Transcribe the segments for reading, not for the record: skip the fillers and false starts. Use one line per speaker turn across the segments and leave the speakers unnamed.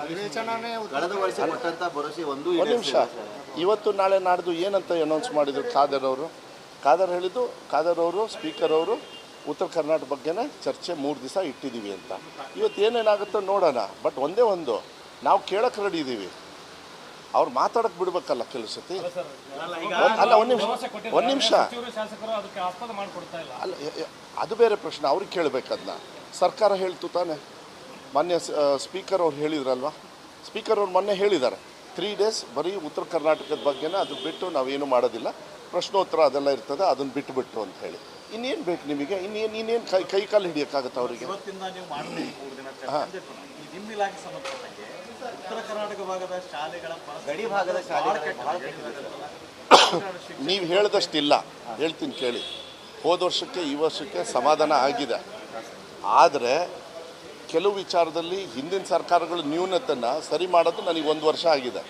ಕಳೆದ ವರ್ಷ ಕೊಟ್ಟಂತ ಭರವಸೆ ಒಂದು
ನಿಮಿಷ. ಇವತ್ತು ನಾಳೆ ನಾಡ್ದು ಏನಂತ ಅನೌನ್ಸ್ ಮಾಡಿದ್ರು ಖಾದರ್ ಹೇಳಿದ್ದು, ಖಾದರ್ ಅವರು ಸ್ಪೀಕರ್ ಅವರು ಉತ್ತರ ಕರ್ನಾಟಕ ಬಗ್ಗೆನೇ ಚರ್ಚೆ 3 ದಿವಸ ಇಟ್ಟಿದ್ದೀವಿ ಅಂತ. ಇವತ್ತು ಏನೇನಾಗುತ್ತೋ ನೋಡೋಣ. ಬಟ್ ಒಂದೇ ಒಂದು, ನಾವು ಕೇಳಕ್ಕೆ ರೆಡಿ ಇದ್ದೀವಿ, ಅವ್ರು ಮಾತಾಡಕ್ಕೆ ಬಿಡ್ಬೇಕಲ್ಲ ಕೆಲವು ಸತಿ. ಅಲ್ಲ, ಒಂದು ನಿಮಿಷ ಅಲ್ಲ, ಅದು ಬೇರೆ ಪ್ರಶ್ನೆ, ಅವ್ರಿಗೆ ಕೇಳಬೇಕದನ್ನ. ಸರ್ಕಾರ ಹೇಳ್ತು ತಾನೆ, ಮೊನ್ನೆ ಸ್ಪೀಕರ್ ಅವ್ರು ಹೇಳಿದ್ರಲ್ವ, ಸ್ಪೀಕರ್ ಅವ್ರು ಮೊನ್ನೆ ಹೇಳಿದ್ದಾರೆ 3 ಡೇಸ್ ಬರೀ ಉತ್ತರ ಕರ್ನಾಟಕದ ಬಗ್ಗೆನೇ, ಅದು ಬಿಟ್ಟು ನಾವೇನು ಮಾಡೋದಿಲ್ಲ, ಪ್ರಶ್ನೋತ್ತರ ಅದೆಲ್ಲ ಇರ್ತದೆ, ಅದನ್ನು ಬಿಟ್ಟು ಅಂತ ಹೇಳಿ. ಇನ್ನೇನು ಬೇಕು ನಿಮಗೆ? ಇನ್ನೇನು ಕೈ ಕಾಲು ಹಿಡಿಯೋಕ್ಕಾಗುತ್ತೆ ಅವರಿಗೆ? ನೀವು ಹೇಳಿದಷ್ಟಿಲ್ಲ, ಹೇಳ್ತೀನಿ ಕೇಳಿ. ಹೋದ ವರ್ಷಕ್ಕೆ ಈ ವರ್ಷಕ್ಕೆ ಸಮಾಧಾನ ಆಗಿದೆ. ಆದರೆ ಕೆಲವು ವಿಚಾರದಲ್ಲಿ ಹಿಂದಿನ ಸರ್ಕಾರಗಳ ನ್ಯೂನತೆಯನ್ನು ಸರಿ ಮಾಡೋದು ನನಗೆ 1 ವರ್ಷ ಆಗಿದೆ.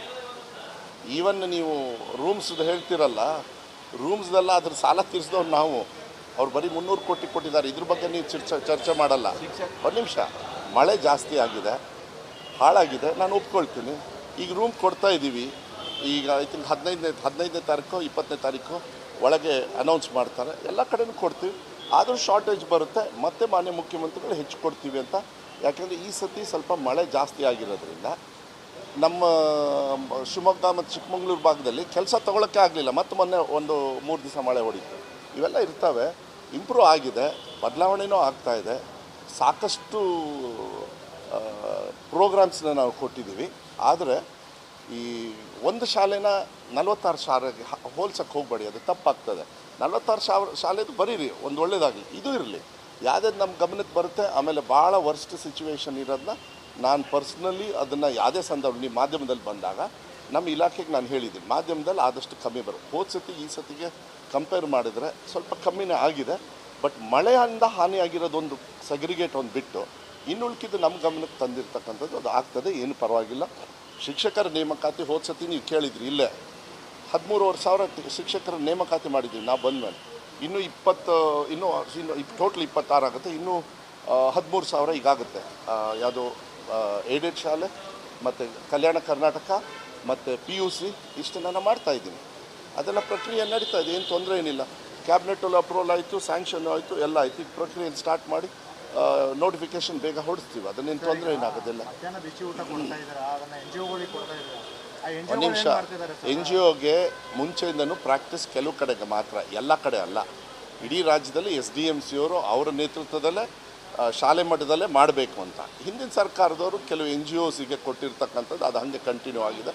ಈವನ್ ನೀವು ರೂಮ್ಸ್ದು ಹೇಳ್ತಿರಲ್ಲ, ರೂಮ್ಸ್ದೆಲ್ಲ ಅದ್ರ ಸಾಲ ತೀರಿಸಿದವ್ರು ನಾವು. ಅವ್ರು ಬರೀ 300 ಕೋಟಿ ಕೊಟ್ಟಿದ್ದಾರೆ. ಇದ್ರ ಬಗ್ಗೆ ನೀವು ಚರ್ಚೆ ಮಾಡಲ್ಲ. ಒಂದು ನಿಮಿಷ, ಮಳೆ ಜಾಸ್ತಿ ಆಗಿದೆ, ಹಾಳಾಗಿದೆ, ನಾನು ಒಪ್ಕೊಳ್ತೀನಿ. ಈಗ ರೂಮ್ ಕೊಡ್ತಾ ಇದ್ದೀವಿ. ಈಗ ಐ ಥಿಂಕ್ 15ನೇ ತಾರೀಕು 20ನೇ ತಾರೀಕು ಒಳಗೆ ಅನೌನ್ಸ್ ಮಾಡ್ತಾರೆ. ಎಲ್ಲ ಕಡೆನೂ ಕೊಡ್ತೀವಿ. ಆದರೂ ಶಾರ್ಟೇಜ್ ಬರುತ್ತೆ, ಮತ್ತೆ ಮಾನ್ಯ ಮುಖ್ಯಮಂತ್ರಿಗಳು ಹೆಚ್ಚು ಕೊಡ್ತೀವಿ ಅಂತ. ಯಾಕೆಂದರೆ ಈ ಸತಿ ಸ್ವಲ್ಪ ಮಳೆ ಜಾಸ್ತಿ ಆಗಿರೋದ್ರಿಂದ ನಮ್ಮ ಶಿವಮೊಗ್ಗ ಮತ್ತು ಚಿಕ್ಕಮಗಳೂರು ಭಾಗದಲ್ಲಿ ಕೆಲಸ ತೊಗೊಳಕ್ಕೆ ಆಗಲಿಲ್ಲ. ಮತ್ತು ಮೊನ್ನೆ 3 ದಿವಸ ಮಳೆ ಹೊಡಿತು. ಇವೆಲ್ಲ ಇರ್ತವೆ. ಇಂಪ್ರೂವ್ ಆಗಿದೆ, ಬದಲಾವಣೆಯೂ ಆಗ್ತಾಯಿದೆ. ಸಾಕಷ್ಟು ಪ್ರೋಗ್ರಾಮ್ಸ್ನ ನಾವು ಕೊಟ್ಟಿದ್ದೀವಿ. ಆದರೆ ಈ ಒಂದು ಶಾಲೆನ 46 ಶಾಲೆಗೆ ಹೋಲ್ಸಕ್ಕೆ ಹೋಗಬೇಡಿ, ಅದು ತಪ್ಪಾಗ್ತದೆ. 46 ಶಾಲೆದು ಬರೀರಿ, ಒಂದು ಒಳ್ಳೇದಾಗಲಿ, ಇದು ಇರಲಿ. ಯಾವುದೇ ನಮ್ಮ ಗಮನಕ್ಕೆ ಬರುತ್ತೆ. ಆಮೇಲೆ ಭಾಳ ವರ್ಸ್ಟ್ ಸಿಚುವೇಶನ್ ಇರೋದನ್ನ ನಾನು ಪರ್ಸ್ನಲಿ ಅದನ್ನು ಯಾವುದೇ ಸಂದರ್ಭ ನೀವು ಮಾಧ್ಯಮದಲ್ಲಿ ಬಂದಾಗ ನಮ್ಮ ಇಲಾಖೆಗೆ ನಾನು ಹೇಳಿದ್ದೀನಿ, ಮಾಧ್ಯಮದಲ್ಲಿ ಆದಷ್ಟು ಕಮ್ಮಿ ಬರುತ್ತೆ. ಹೋದ ಸತಿ ಈ ಸತಿಗೆ ಕಂಪೇರ್ ಮಾಡಿದರೆ ಸ್ವಲ್ಪ ಕಮ್ಮಿನೇ ಆಗಿದೆ. ಬಟ್ ಮಳೆಯಿಂದ ಹಾನಿಯಾಗಿರೋದೊಂದು ಸೆಗ್ರಿಗೇಟ್ ಒಂದು ಬಿಟ್ಟು ಇನ್ನುಳ್ಕಿದ್ದು ನಮ್ಮ ಗಮನಕ್ಕೆ ತಂದಿರ್ತಕ್ಕಂಥದ್ದು ಅದು ಆಗ್ತದೆ, ಏನು ಪರವಾಗಿಲ್ಲ. ಶಿಕ್ಷಕರ ನೇಮಕಾತಿ ಹೋದ ಸತಿ ನೀವು ಕೇಳಿದ್ರಿ, ಇಲ್ಲೇ 13,000 ಶಿಕ್ಷಕರ ನೇಮಕಾತಿ ಮಾಡಿದ್ದೀವಿ ನಾವು ಬಂದಮೇಲೆ. ಇನ್ನೂ ಟೋಟ್ಲ್ 26 ಆಗುತ್ತೆ. ಇನ್ನೂ 13,000 ಈಗಾಗುತ್ತೆ. ಯಾವುದೋ ಏಡೆಡ್ ಶಾಲೆ ಮತ್ತು ಕಲ್ಯಾಣ ಕರ್ನಾಟಕ ಮತ್ತು PUC ಇಷ್ಟನ್ನು ನಾನು ಮಾಡ್ತಾಯಿದ್ದೀನಿ. ಅದೆಲ್ಲ ಪ್ರಕ್ರಿಯೆ ನಡೀತಾ ಇದೆ, ಏನು ತೊಂದರೆ ಏನಿಲ್ಲ. ಕ್ಯಾಬಿನೆಟಲ್ಲಿ ಅಪ್ರೂವಲ್ ಆಯಿತು, ಸ್ಯಾಂಕ್ಷನ್ ಆಯಿತು, ಎಲ್ಲ ಆಯಿತು. ಈಗ ಪ್ರಕ್ರಿಯೆಯನ್ನು ಸ್ಟಾರ್ಟ್ ಮಾಡಿ ನೋಟಿಫಿಕೇಶನ್ ಬೇಗ ಹೊಡಿಸ್ತೀವಿ. ಅದನ್ನೇನು ತೊಂದರೆ ಏನಾಗೋದಿಲ್ಲ. ಒಂದು ನಿಮಿಷ, NGOಗೆ ಮುಂಚೆಯಿಂದನೂ ಪ್ರಾಕ್ಟೀಸ್ ಕೆಲವು ಕಡೆಗೆ ಮಾತ್ರ, ಎಲ್ಲ ಕಡೆ ಅಲ್ಲ. ಇಡೀ ರಾಜ್ಯದಲ್ಲಿ SDMC ಅವರು ಅವರ ನೇತೃತ್ವದಲ್ಲೇ ಶಾಲೆ ಮಟ್ಟದಲ್ಲೇ ಮಾಡಬೇಕು ಅಂತ ಹಿಂದಿನ ಸರ್ಕಾರದವರು ಕೆಲವು NGOಸಿಗೆ ಕೊಟ್ಟಿರ್ತಕ್ಕಂಥದ್ದು ಅದು ಹಾಗೆ ಕಂಟಿನ್ಯೂ ಆಗಿದೆ.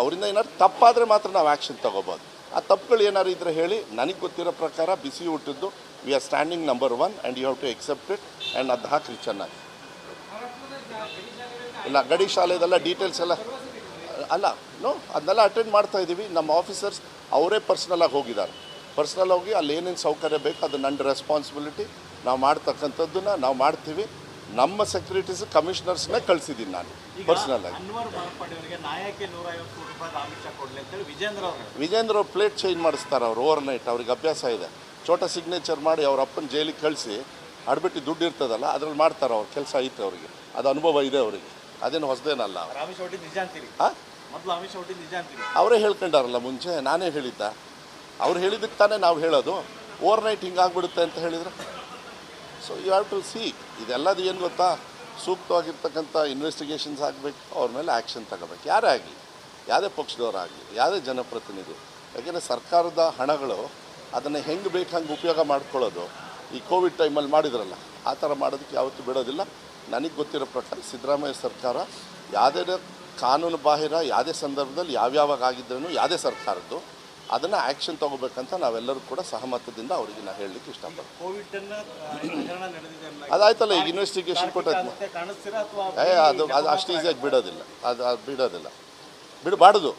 ಅವರಿಂದ ಏನಾದ್ರು ತಪ್ಪಾದರೆ ಮಾತ್ರ ನಾವು ಆ್ಯಕ್ಷನ್ ತೊಗೋಬೋದು. ಆ ತಪ್ಪುಗಳು ಏನಾದ್ರು ಇದ್ದರೆ ಹೇಳಿ. ನನಗೆ ಗೊತ್ತಿರೋ ಪ್ರಕಾರ ಬಿಸಿ ಊಟದ್ದು we are standing number 1 and you have to accept it and ಅದು ಹಾಕಿ ಚೆನ್ನಾಗಿ. ಇಲ್ಲ, ಗಡಿ ಶಾಲೆದೆಲ್ಲ ಡೀಟೇಲ್ಸ್ ಎಲ್ಲ ಅಲ್ಲ, ಅದನ್ನೆಲ್ಲ ಅಟೆಂಡ್ ಮಾಡ್ತಾ ಇದ್ದೀವಿ. ನಮ್ಮ ಆಫೀಸರ್ಸ್ ಅವರೇ ಪರ್ಸ್ನಲಾಗಿ ಹೋಗಿದ್ದಾರೆ. ಪರ್ಸ್ನಲ್ ಹೋಗಿ ಅಲ್ಲಿ ಏನೇನು ಸೌಕರ್ಯ ಬೇಕು ಅದು ನನ್ನ ರೆಸ್ಪಾನ್ಸಿಬಿಲಿಟಿ. ನಾವು ಮಾಡ್ತಕ್ಕಂಥದ್ದನ್ನು ನಾವು ಮಾಡ್ತೀವಿ. ನಮ್ಮ ಸೆಕ್ಯೂರಿಟೀಸ್ ಕಮಿಷನರ್ಸ್ನೇ ಕಳಿಸಿದ್ದೀನಿ ನಾನು ಪರ್ಸ್ನಲ್ ಆಗಿ. ವಿಜೇಂದ್ರ ಅವ್ರು ಪ್ಲೇಟ್ ಚೇಂಜ್ ಮಾಡಿಸ್ತಾರೆ, ಅವ್ರು ಓವರ್ ನೈಟ್. ಅವ್ರಿಗೆ ಅಭ್ಯಾಸ ಇದೆ. ಚೋಟ ಸಿಗ್ನೇಚರ್ ಮಾಡಿ ಅವ್ರ ಅಪ್ಪನ ಜೈಲಿಗೆ ಕಳಿಸಿ ಆಡ್ಬಿಟ್ಟು ದುಡ್ಡು ಇರ್ತದಲ್ಲ ಅದ್ರಲ್ಲಿ ಮಾಡ್ತಾರೆ. ಅವ್ರ ಕೆಲಸ ಐತೆ ಅವರಿಗೆ, ಅದು ಅನುಭವ ಇದೆ ಅವರಿಗೆ, ಅದೇನು ಹೊಸದೇನಲ್ಲ. ಅವರೇ ಹೇಳ್ಕೊಂಡಾರಲ್ಲ ಮುಂಚೆ, ನಾನೇ ಹೇಳಿದ್ದ. ಅವ್ರು ಹೇಳಿದ್ದಕ್ಕೆ ತಾನೇ ನಾವು ಹೇಳೋದು. ಓವರ್ ನೈಟ್ ಹಿಂಗಾಗ್ಬಿಡುತ್ತೆ ಅಂತ ಹೇಳಿದರೆ so you have to see. ಇದೆಲ್ಲದು ಏನು ಗೊತ್ತಾ, ಸೂಕ್ತವಾಗಿರ್ತಕ್ಕಂಥ ಇನ್ವೆಸ್ಟಿಗೇಷನ್ಸ್ ಆಗಬೇಕು, ಅವ್ರ ಮೇಲೆ ಆ್ಯಕ್ಷನ್ ತಗೋಬೇಕು. ಯಾರೇ ಆಗಲಿ, ಯಾವುದೇ ಪಕ್ಷದವರಾಗಲಿ, ಯಾವುದೇ ಜನಪ್ರತಿನಿಧಿ. ಯಾಕೆಂದರೆ ಸರ್ಕಾರದ ಹಣಗಳು ಅದನ್ನು ಹೆಂಗೆ ಬೇಕು ಹಂಗೆ ಉಪಯೋಗ ಮಾಡ್ಕೊಳ್ಳೋದು. ಈ ಕೋವಿಡ್ ಟೈಮಲ್ಲಿ ಮಾಡಿದ್ರಲ್ಲ, ಆ ಥರ ಮಾಡೋದಕ್ಕೆ ಯಾವತ್ತೂ ಬಿಡೋದಿಲ್ಲ. ನನಗೆ ಗೊತ್ತಿರೋ ಪ್ರಕಾರ ಸಿದ್ದರಾಮಯ್ಯ ಸರ್ಕಾರ ಯಾವುದೇ ಕಾನೂನು ಬಾಹಿರ ಯಾವುದೇ ಸಂದರ್ಭದಲ್ಲಿ ಯಾವ್ಯಾವಾಗ ಆಗಿದ್ದೂ ಯಾವುದೇ ಸರ್ಕಾರದ್ದು ಅದನ್ನು ಆ್ಯಕ್ಷನ್ ತೊಗೋಬೇಕಂತ ನಾವೆಲ್ಲರೂ ಕೂಡ ಸಹಮತದಿಂದ ಅವರಿಗೆ ನಾನು ಹೇಳಲಿಕ್ಕೆ ಇಷ್ಟಪಡ್ತೀನಿ. ಅದಾಯ್ತಲ್ಲ, ಈಗ ಇನ್ವೆಸ್ಟಿಗೇಷನ್ ಕೊಟ್ಟದ್ದು ಅದು ಅಷ್ಟು ಈಸಿಯಾಗಿ ಬಿಡೋದಿಲ್ಲ. ಅದು ಬಿಡಬಾರ್ದು.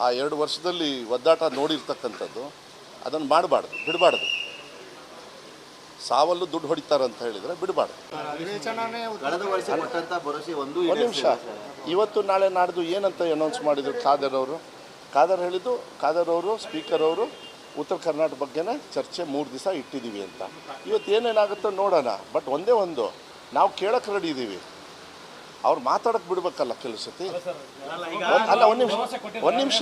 ಆ 2 ವರ್ಷದಲ್ಲಿ ಒದ್ದಾಟ ನೋಡಿರ್ತಕ್ಕಂಥದ್ದು ಅದನ್ನು ಮಾಡಬಾರ್ದು, ಬಿಡಬಾರ್ದು. ಸಾವಲ್ಲೂ ದುಡ್ಡು ಹೊಡಿತಾರಂತ ಹೇಳಿದರೆ ಬಿಡಬಾರ್ದು. ಒಂದು ನಿಮಿಷ, ಇವತ್ತು ನಾಳೆ ನಾಡ್ದು ಏನಂತ ಅನೌನ್ಸ್ ಮಾಡಿದರು ಖಾದರ್ ಹೇಳಿದ್ದು, ಖಾದರ್ ಅವರು ಸ್ಪೀಕರ್ ಅವರು ಉತ್ತರ ಕರ್ನಾಟಕ ಬಗ್ಗೆನೇ ಚರ್ಚೆ 3 ದಿವಸ ಇಟ್ಟಿದ್ದೀವಿ ಅಂತ. ಇವತ್ತು ಏನೇನಾಗುತ್ತೋ ನೋಡೋಣ. ಬಟ್ ಒಂದೇ ಒಂದು, ನಾವು ಕೇಳಕ್ಕೆ ರೆಡಿ ಇದ್ದೀವಿ, ಅವ್ರು ಮಾತಾಡಕ್ಕೆ ಬಿಡ್ಬೇಕಲ್ಲ ಕೆಲವು ಸತಿ. ಅಲ್ಲ ಒಂದು ನಿಮಿಷ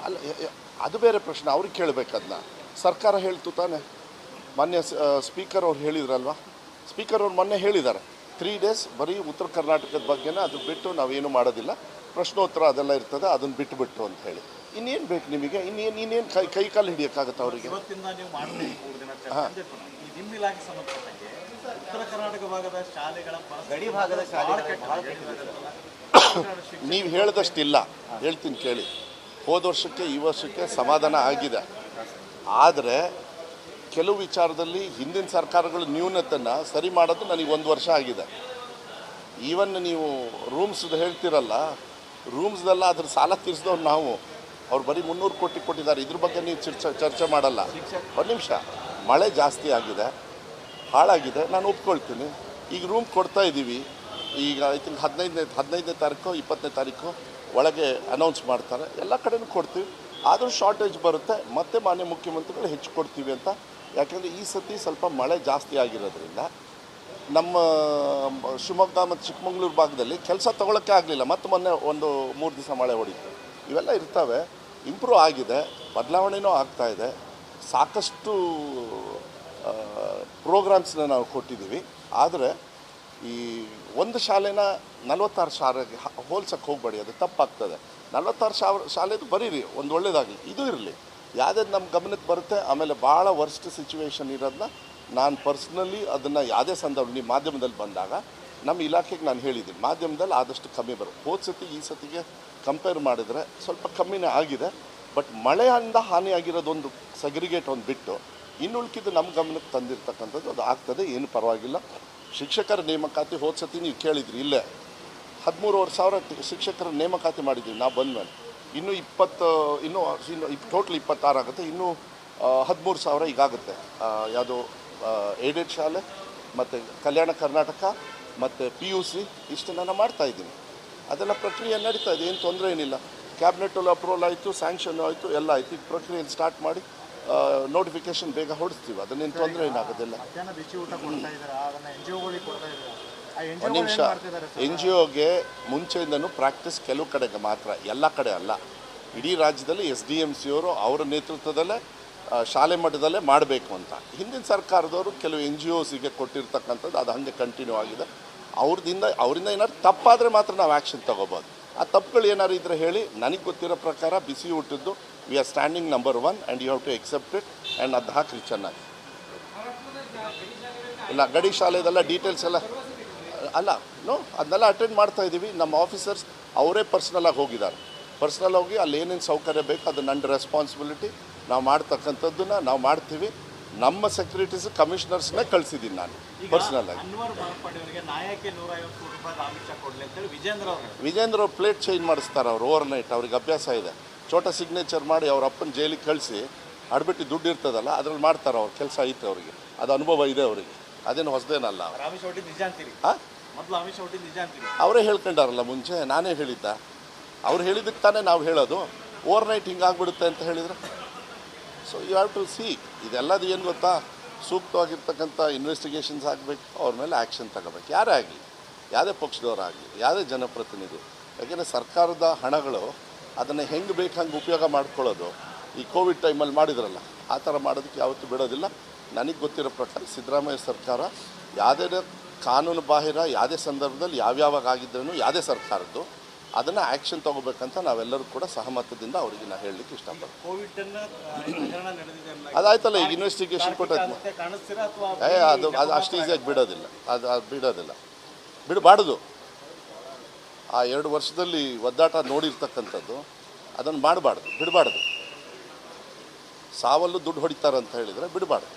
ಅಲ್ಲ, ಅದು ಬೇರೆ ಪ್ರಶ್ನೆ, ಅವ್ರಿಗೆ ಕೇಳಬೇಕು. ಅದನ್ನ ಸರ್ಕಾರ ಹೇಳ್ತು ತಾನೆ. ಮೊನ್ನೆ ಸ್ಪೀಕರ್ ಅವ್ರು ಹೇಳಿದ್ರಲ್ವಾ, ಸ್ಪೀಕರ್ ಅವ್ರು ಮೊನ್ನೆ ಹೇಳಿದ್ದಾರೆ 3 days ಬರೀ ಉತ್ತರ ಕರ್ನಾಟಕದ ಬಗ್ಗೆನೇ, ಅದು ಬಿಟ್ಟು ನಾವೇನು ಮಾಡೋದಿಲ್ಲ, ಪ್ರಶ್ನೋತ್ತರ ಅದೆಲ್ಲ ಇರ್ತದೆ, ಅದನ್ನು ಬಿಟ್ಟು ಅಂತ ಹೇಳಿ. ಇನ್ನೇನು ಬೇಕು ನಿಮಗೆ? ಇನ್ನೇನು ಕೈ ಕಾಲು ಹಿಡಿಯೋಕ್ಕಾಗತ್ತೆ ಅವರಿಗೆ?
ನಿಮ್ಮ ಇಲಾಖೆ ಸಂಬಂಧಪಟ್ಟಂಗೆ ಉತ್ತರ ಕರ್ನಾಟಕ ಭಾಗದ ಶಾಲೆಗಳ
ಗಡಿ ಭಾಗದ
ನೀವು ಹೇಳಿದಷ್ಟಿಲ್ಲ. ಹೇಳ್ತೀನಿ ಕೇಳಿ. ಹೋದ ವರ್ಷಕ್ಕೆ ಈ ವರ್ಷಕ್ಕೆ ಸಮಾಧಾನ ಆಗಿದೆ. ಆದರೆ ಕೆಲವು ವಿಚಾರದಲ್ಲಿ ಹಿಂದಿನ ಸರ್ಕಾರಗಳ ನ್ಯೂನತೆಯನ್ನು ಸರಿ ಮಾಡೋದು ನನಗೆ 1 ವರ್ಷ ಆಗಿದೆ. ಈವನ್ ನೀವು ರೂಮ್ಸ್ದು ಹೇಳ್ತಿರಲ್ಲ, ರೂಮ್ಸ್ದೆಲ್ಲ ಅದ್ರ ಸಾಲ ತೀರಿಸಿದವ್ರು ನಾವು. ಅವ್ರು ಬರೀ 300 ಕೋಟಿ ಕೊಟ್ಟಿದ್ದಾರೆ. ಇದ್ರ ಬಗ್ಗೆ ನೀವು ಚರ್ಚೆ ಮಾಡಲ್ಲ. ಒಂದು ನಿಮಿಷ, ಮಳೆ ಜಾಸ್ತಿ ಆಗಿದೆ, ಹಾಳಾಗಿದೆ, ನಾನು ಒಪ್ಕೊಳ್ತೀನಿ. ಈಗ ರೂಮ್ ಕೊಡ್ತಾ ಇದ್ದೀವಿ. ಈಗ ಐ ಥಿಂಕ್ 15ನೇ ತಾರೀಕು 20ನೇ ತಾರೀಕು ಒಳಗೆ ಅನೌನ್ಸ್ ಮಾಡ್ತಾರೆ. ಎಲ್ಲ ಕಡೆನೂ ಕೊಡ್ತೀವಿ. ಆದರೂ ಶಾರ್ಟೇಜ್ ಬರುತ್ತೆ, ಮತ್ತೆ ಮಾನ್ಯ ಮುಖ್ಯಮಂತ್ರಿಗಳು ಹೆಚ್ಚು ಕೊಡ್ತೀವಿ ಅಂತ. ಯಾಕೆಂದರೆ ಈ ಸತಿ ಸ್ವಲ್ಪ ಮಳೆ ಜಾಸ್ತಿ ಆಗಿರೋದ್ರಿಂದ ನಮ್ಮ ಶಿವಮೊಗ್ಗ ಮತ್ತು ಚಿಕ್ಕಮಗಳೂರು ಭಾಗದಲ್ಲಿ ಕೆಲಸ ತೊಗೊಳಕ್ಕೆ ಆಗಲಿಲ್ಲ. ಮತ್ತು ಮೊನ್ನೆ 1-3 ದಿವಸ ಮಳೆ ಹೊಡಿತು. ಇವೆಲ್ಲ ಇರ್ತವೆ. ಇಂಪ್ರೂವ್ ಆಗಿದೆ, ಬದಲಾವಣೆಯೂ ಆಗ್ತಾಯಿದೆ. ಸಾಕಷ್ಟು ಪ್ರೋಗ್ರಾಮ್ಸ್ನ ನಾವು ಕೊಟ್ಟಿದ್ದೀವಿ. ಆದರೆ ಈ ಒಂದು ಶಾಲೆನ 46 ಶಾಲೆಗೆ ಹೋಲ್ಸಕ್ಕೆ ಹೋಗಬೇಡಿ, ಅದು ತಪ್ಪಾಗ್ತದೆ. 46 ಶಾಲೆದು ಬರೀರಿ, ಒಂದು ಒಳ್ಳೆಯದಾಗಲಿ. ಇದು ಇರಲಿ, ಯಾವುದೇ ನಮ್ಮ ಗಮನಕ್ಕೆ ಬರುತ್ತೆ. ಆಮೇಲೆ ಭಾಳ ವರ್ಸ್ಟ್ ಸಿಚುವೇಶನ್ ಇರೋದನ್ನ ನಾನು ಪರ್ಸ್ನಲಿ ಅದನ್ನು ಯಾವುದೇ ಸಂದರ್ಭ ನೀವು ಮಾಧ್ಯಮದಲ್ಲಿ ಬಂದಾಗ ನಮ್ಮ ಇಲಾಖೆಗೆ ನಾನು ಹೇಳಿದ್ದೀನಿ, ಮಾಧ್ಯಮದಲ್ಲಿ ಆದಷ್ಟು ಕಮ್ಮಿ ಬರುತ್ತೆ. ಹೋದ ಸತಿ ಈ ಸತಿಗೆ ಕಂಪೇರ್ ಮಾಡಿದರೆ ಸ್ವಲ್ಪ ಕಮ್ಮಿನೇ ಆಗಿದೆ. ಬಟ್ ಮಳೆಯಿಂದ ಹಾನಿಯಾಗಿರೋದೊಂದು ಸೆಗ್ರಿಗೇಟ್ ಒಂದು ಬಿಟ್ಟು ಇನ್ನುಳ್ಕಿದ್ದು ನಮ್ಮ ಗಮನಕ್ಕೆ ತಂದಿರ್ತಕ್ಕಂಥದ್ದು ಅದು ಆಗ್ತದೆ, ಏನು ಪರವಾಗಿಲ್ಲ. ಶಿಕ್ಷಕರ ನೇಮಕಾತಿ ಹೋದ ಸತಿ ನೀವು ಕೇಳಿದ್ರಿ, ಇಲ್ಲೇ 13,000 ಶಿಕ್ಷಕರ ನೇಮಕಾತಿ ಮಾಡಿದ್ದೀವಿ ನಾವು ಬಂದಮೇಲೆ. ಇನ್ನೂ ಟೋಟ್ಲ್ 26 ಆಗುತ್ತೆ. ಇನ್ನೂ 13,000 ಈಗಾಗುತ್ತೆ. ಯಾವುದೋ ಏಡೆಡ್ ಶಾಲೆ ಮತ್ತು ಕಲ್ಯಾಣ ಕರ್ನಾಟಕ ಮತ್ತು PUC ಇಷ್ಟನ್ನು ನಾನು ಮಾಡ್ತಾಯಿದ್ದೀನಿ. ಅದೆಲ್ಲ ಪ್ರಕ್ರಿಯೆ ನಡೀತಾ ಇದೆ, ಏನು ತೊಂದರೆ ಏನಿಲ್ಲ. ಕ್ಯಾಬಿನೆಟಲ್ಲಿ ಅಪ್ರೂವಲ್ ಆಯಿತು, ಸ್ಯಾಂಕ್ಷನ್ ಆಯಿತು, ಎಲ್ಲ ಆಯಿತು. ಈಗ ಪ್ರಕ್ರಿಯೆಯನ್ನು ಸ್ಟಾರ್ಟ್ ಮಾಡಿ ನೋಟಿಫಿಕೇಶನ್ ಬೇಗ ಹೊಡಿಸ್ತೀವಿ. ಅದನ್ನೇನು ತೊಂದರೆ ಏನಾಗೋದಿಲ್ಲ. ಒಂದು ನಿಮಿಷ, NGOಗೆ ಮುಂಚೆಯಿಂದನೂ ಪ್ರಾಕ್ಟೀಸ್ ಕೆಲವು ಕಡೆಗೆ ಮಾತ್ರ, ಎಲ್ಲ ಕಡೆ ಅಲ್ಲ. ಇಡೀ ರಾಜ್ಯದಲ್ಲಿ SDMC ಅವರು ಅವರ ನೇತೃತ್ವದಲ್ಲೇ ಶಾಲೆ ಮಟ್ಟದಲ್ಲೇ ಮಾಡಬೇಕು ಅಂತ ಹಿಂದಿನ ಸರ್ಕಾರದವರು ಕೆಲವು NGOಸಿಗೆ ಕೊಟ್ಟಿರ್ತಕ್ಕಂಥದ್ದು ಅದು ಹಾಗೆ ಕಂಟಿನ್ಯೂ ಆಗಿದೆ. ಅವರಿಂದ ಏನಾದ್ರು ತಪ್ಪಾದರೆ ಮಾತ್ರ ನಾವು ಆ್ಯಕ್ಷನ್ ತೊಗೋಬೋದು. ಆ ತಪ್ಪುಗಳು ಏನಾದ್ರು ಇದ್ದರೆ ಹೇಳಿ. ನನಗೆ ಗೊತ್ತಿರೋ ಪ್ರಕಾರ ಬಿಸಿ ಊಟದ್ದು we are standing number 1 and you have to accept it and ಅದು ಹಾಕಿ ಚೆನ್ನಾಗಿ. ಇಲ್ಲ, ಗಡಿ ಶಾಲೆದೆಲ್ಲ ಡೀಟೇಲ್ಸ್ ಎಲ್ಲ ಅಲ್ಲ, ಅದನ್ನೆಲ್ಲ ಅಟೆಂಡ್ ಮಾಡ್ತಾ ಇದ್ದೀವಿ. ನಮ್ಮ ಆಫೀಸರ್ಸ್ ಅವರೇ ಪರ್ಸ್ನಲಾಗಿ ಹೋಗಿದ್ದಾರೆ. ಪರ್ಸ್ನಲ್ ಹೋಗಿ ಅಲ್ಲಿ ಏನೇನು ಸೌಕರ್ಯ ಬೇಕು ಅದು ನನ್ನ ರೆಸ್ಪಾನ್ಸಿಬಿಲಿಟಿ. ನಾವು ಮಾಡ್ತಕ್ಕಂಥದ್ದನ್ನು ನಾವು ಮಾಡ್ತೀವಿ. ನಮ್ಮ ಸೆಕ್ಯೂರಿಟೀಸ್ ಕಮಿಷನರ್ಸ್ನೇ ಕಳಿಸಿದ್ದೀನಿ ನಾನು ಪರ್ಸ್ನಲ್ ಆಗಿ. ವಿಜೇಂದ್ರ ಅವ್ರು ಪ್ಲೇಟ್ ಚೇಂಜ್ ಮಾಡಿಸ್ತಾರೆ, ಅವ್ರು ಓವರ್ ನೈಟ್. ಅವ್ರಿಗೆ ಅಭ್ಯಾಸ ಇದೆ. ಛೋಟ ಸಿಗ್ನೇಚರ್ ಮಾಡಿ ಅವ್ರ ಅಪ್ಪನ ಜೈಲಿಗೆ ಕಳಿಸಿ ಆಡ್ಬಿಟ್ಟು ದುಡ್ಡು ಇರ್ತದಲ್ಲ ಅದ್ರಲ್ಲಿ ಮಾಡ್ತಾರೆ. ಅವ್ರ ಕೆಲಸ ಐತೆ ಅವರಿಗೆ, ಅದು ಅನುಭವ ಇದೆ ಅವರಿಗೆ, ಅದೇನು ಹೊಸದೇನಲ್ಲ. ಅವರೇ ಹೇಳ್ಕೊಂಡಾರಲ್ಲ ಮುಂಚೆ, ನಾನೇ ಹೇಳಿದ್ದ. ಅವ್ರು ಹೇಳಿದ್ದಕ್ಕೆ ತಾನೇ ನಾವು ಹೇಳೋದು. ಓವರ್ ನೈಟ್ ಹಿಂಗಾಗ್ಬಿಡುತ್ತೆ ಅಂತ ಹೇಳಿದರೆ so you have to see. ಇದೆಲ್ಲದು ಏನು ಗೊತ್ತಾ, ಸೂಕ್ತವಾಗಿರ್ತಕ್ಕಂಥ ಇನ್ವೆಸ್ಟಿಗೇಷನ್ಸ್ ಆಗಬೇಕು, ಅವ್ರ ಮೇಲೆ ಆ್ಯಕ್ಷನ್ ತಗೋಬೇಕು. ಯಾರೇ ಆಗಲಿ, ಯಾವುದೇ ಪಕ್ಷದವರಾಗಲಿ, ಯಾವುದೇ ಜನಪ್ರತಿನಿಧಿ. ಯಾಕೆಂದರೆ ಸರ್ಕಾರದ ಹಣಗಳು ಅದನ್ನು ಹೆಂಗೆ ಬೇಕು ಹಂಗೆ ಉಪಯೋಗ ಮಾಡ್ಕೊಳ್ಳೋದು. ಈ ಕೋವಿಡ್ ಟೈಮಲ್ಲಿ ಮಾಡಿದ್ರಲ್ಲ, ಆ ಥರ ಮಾಡೋದಕ್ಕೆ ಯಾವತ್ತೂ ಬಿಡೋದಿಲ್ಲ. ನನಗೆ ಗೊತ್ತಿರೋ ಪ್ರಕಾರ ಸಿದ್ದರಾಮಯ್ಯ ಸರ್ಕಾರ ಯಾವುದೇ ಕಾನೂನು ಬಾಹಿರ ಯಾವುದೇ ಸಂದರ್ಭದಲ್ಲಿ ಯಾವ್ಯಾವಾಗ ಆಗಿದ್ರೂ ಯಾವುದೇ ಸರ್ಕಾರದ್ದು ಅದನ್ನು ಆ್ಯಕ್ಷನ್ ತೊಗೋಬೇಕಂತ ನಾವೆಲ್ಲರೂ ಕೂಡ ಸಹಮತದಿಂದ ಅವರಿಗೆ ನಾನು ಹೇಳಲಿಕ್ಕೆ ಇಷ್ಟಪಡ್ತೀನಿ. ಅದಾಯ್ತಲ್ಲ, ಈಗ ಇನ್ವೆಸ್ಟಿಗೇಷನ್ ಕೊಟ್ಟದ್ದು ಅದು ಅಷ್ಟು ಈಸಿಯಾಗಿ ಬಿಡೋದಿಲ್ಲ. ಅದು ಬಿಡಬಾರ್ದು. ಆ 2 ವರ್ಷದಲ್ಲಿ ಒದ್ದಾಟ ನೋಡಿರ್ತಕ್ಕಂಥದ್ದು ಅದನ್ನು ಬಿಡಬಾರ್ದು. ಸಾವಲ್ಲೂ ದುಡ್ಡು ಹೊಡಿತಾರಂತ ಹೇಳಿದರೆ ಬಿಡಬಾರ್ದು.